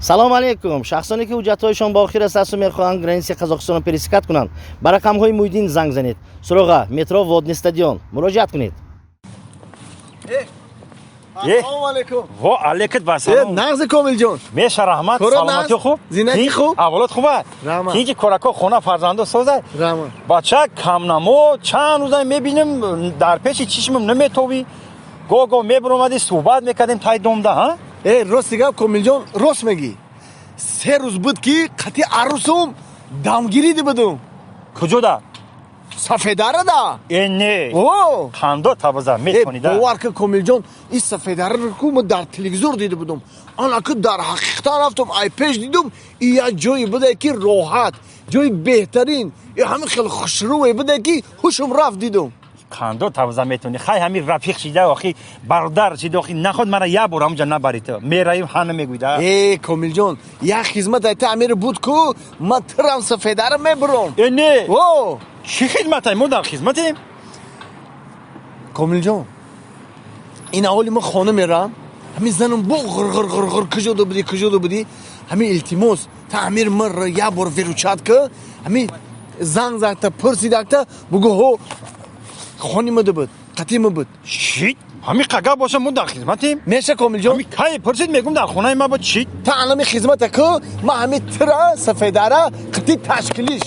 салом алейкум. Шахсоне ки ҳуҷҷатҳояшон ба охир расу мехоҳанд границаи Қазоқистонро пересекат кунанд, ба рақамҳои Муҳиддин занг занед. Суроға метро Водный стадион муроҷиат кунед. Assalomu alaykum. Va alaykum assalom. Nag'zi Komiljon. Mesha rahmat. Salomati xo'p? Zinaki xo'p? Avlod xo'p? Rahmat. Keyingi ko'rako xona farzando so'zay. Rahmat. Bacha kamnamo chand ro'zdan mebinim dar peshi chishmim nemetovi. Gogo mebromadi suhbat mekadim tay domda, ha? Rost gap Komiljon, rost megi. 3 roz bud ki qati arusum damgiridi budum. Kujoda? Safedarada. Ne? Oo. Qando tabaza metonida. Bavar ki Komiljon, is safedarı ku mu dar televizor dedi budum. Ana ki dar haqiqatan raftum ay peş dedim. İya joyi bude ki rohat, joyi behtarin. Hami khil khushru bude ki huşum raf dedim. Qando tabaza metoni. Khay hami rafiq shida axi bardar shida axi nakhod mara ya boram janna barita. Merayim xana meguida. Komiljon, ya xizmat ay ta'mir bud ku ma tram safedarı mebrom. Ne? Oo. چی خدمت ما در خدمتیم؟ کامل این اولی ما خانه میرم همین زنم با غر کجا بودی همین التماس تعمیر مر یا بار ویروچات که همین زنگ زدتا پرسیدکتا بگو هو خانی ما بود قطعی ما بود چی؟ همین قگا باشه ما در خدمتیم؟ میشه کامل جان همین کای پرسید میگم در خونه ما بود چی؟ تا الان خدمت که ما همین ترا سفیداره قطعی تشکیلیش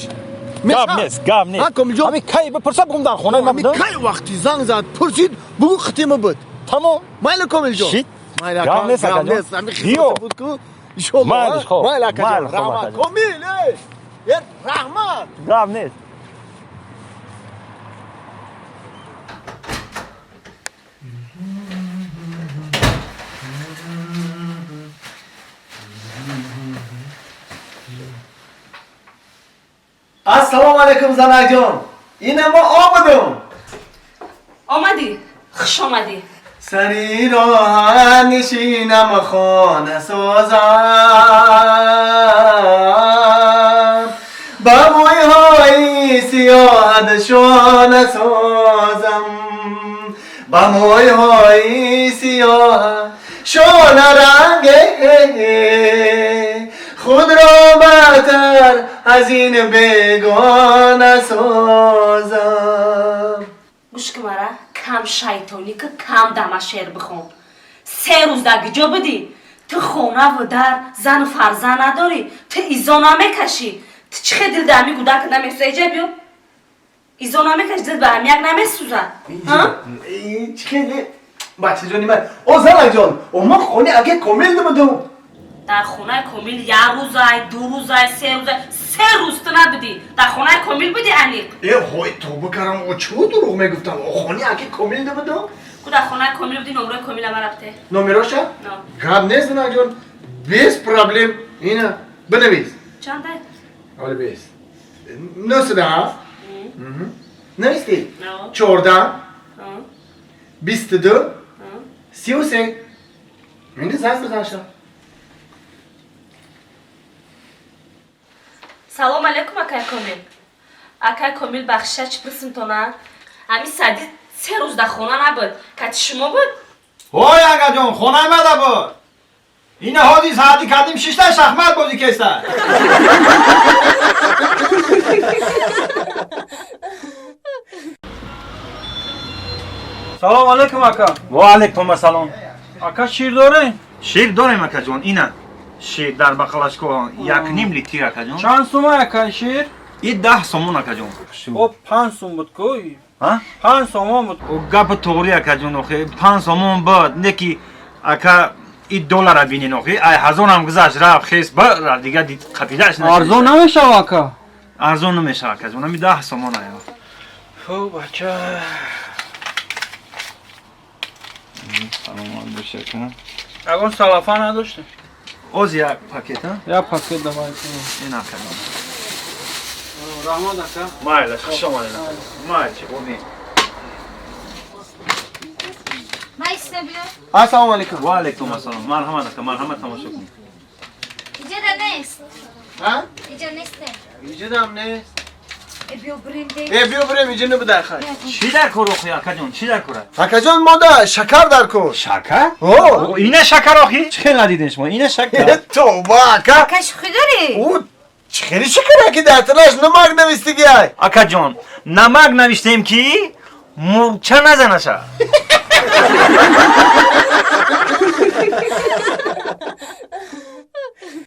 گاب نیست همین کای بپرسه بگم در خونه ما بود کای وقتی زنگ زد پرسید بگو قطعی ما بود تمام مایل کامل جان چی؟ گاب نیست همین خدمت بود که مایلش خوب مایل کجا رحمت کامل رحمت گاب نیست Assalomu alaykum Zanajon. Ina ma omadim. Omadi, xush omading. Sari rohan nishinam xona sozam. Ba moyhoy siyad shona sozam. Ba moyhoy siyad shona range. خود را بهتر از این بیگانه سازم گوش که مرا کم شیطانی که کم دمشیر بخون 3 روز در گجا بدی تو خونه و در زن و فرزند نداری تو ایزا نمیکشی تو چه دل دمی گوده که نمیسته بیو ایزا نمیکشی دل به هم یک نمیسوزن چه بچه جانی من زنگ جان ما خونه اگه کامل نمودم در خونه کمیل 1 روزای 2 روزای 3 روزای 3 روز تو نبودی در خونه کمیل بودی انیق های تو بکرم او چه دروغ میگفتم خونه اگه کمیل نبودم کو در خونه کمیل بودی نمره کمیل هم رفته نمراشا؟ نه گاب نیست نه جان 20 پرابلم اینا بنویس چنده؟ حالا 20 97 نویستی؟ نه 14 22 33 این زنگ بزنشم سلام علیکم اکای کمیل اکای کمیل بخشه چی پرسنتونه همین سادی 3 روز در خونه نبود که شما بود های اگه جان خونه مده بود این هادی ساعتی کردیم 6 تا شخمت بازی کشتن سلام علیکم اکا و علیکم السلام اکا شیر داره؟ شیر داریم اکا جان اینه شیر در بقلشکو 1.5 لیتر اکا جان چند سومه اکا شیر؟ این 10 سومون اکا جان او 5 سوم بود کوی ها؟ 5 سوم بود او گپ توری اکا جان اخی 5 سومون بود نکی اکا این دلار بینین اخی ای هزار هم گذشت رفت خیس بر دیگه دید قفیدهش نشد ارزون نمیشه اکا ارزون نمیشه اکا جان همین 10 سومون ایا خب بچه سلام بشه کنم اگون سلافه نداشته اوز یک پاکت ها یا پاکت دمایی کنم این اکا جان رحمان اکا مایلش خوش آمدین مایل چی بودین Mayısına bir Assalamu alaikum. و علیکم السلام مرحمت اکا مرحمت تماشا کن İcada ne ist? Ha? İcada ne ist? Vücudum ne? بیا بریم دیگه. بیا بریم اینجا نبوده خواهی. چی در کار آخی اکا جان چی در کاره؟ اکا جان ما دا شکر در کن. شکر؟ اوه. اینه شکر آخی؟ چه ندیدین شما اینه شکر؟ تو با اکا. کش خود داری؟ او خیلی شکره که در تلاش نمک نویستی گیای. اکا جان نمک نوشتیم کی؟ مرچه نزنشه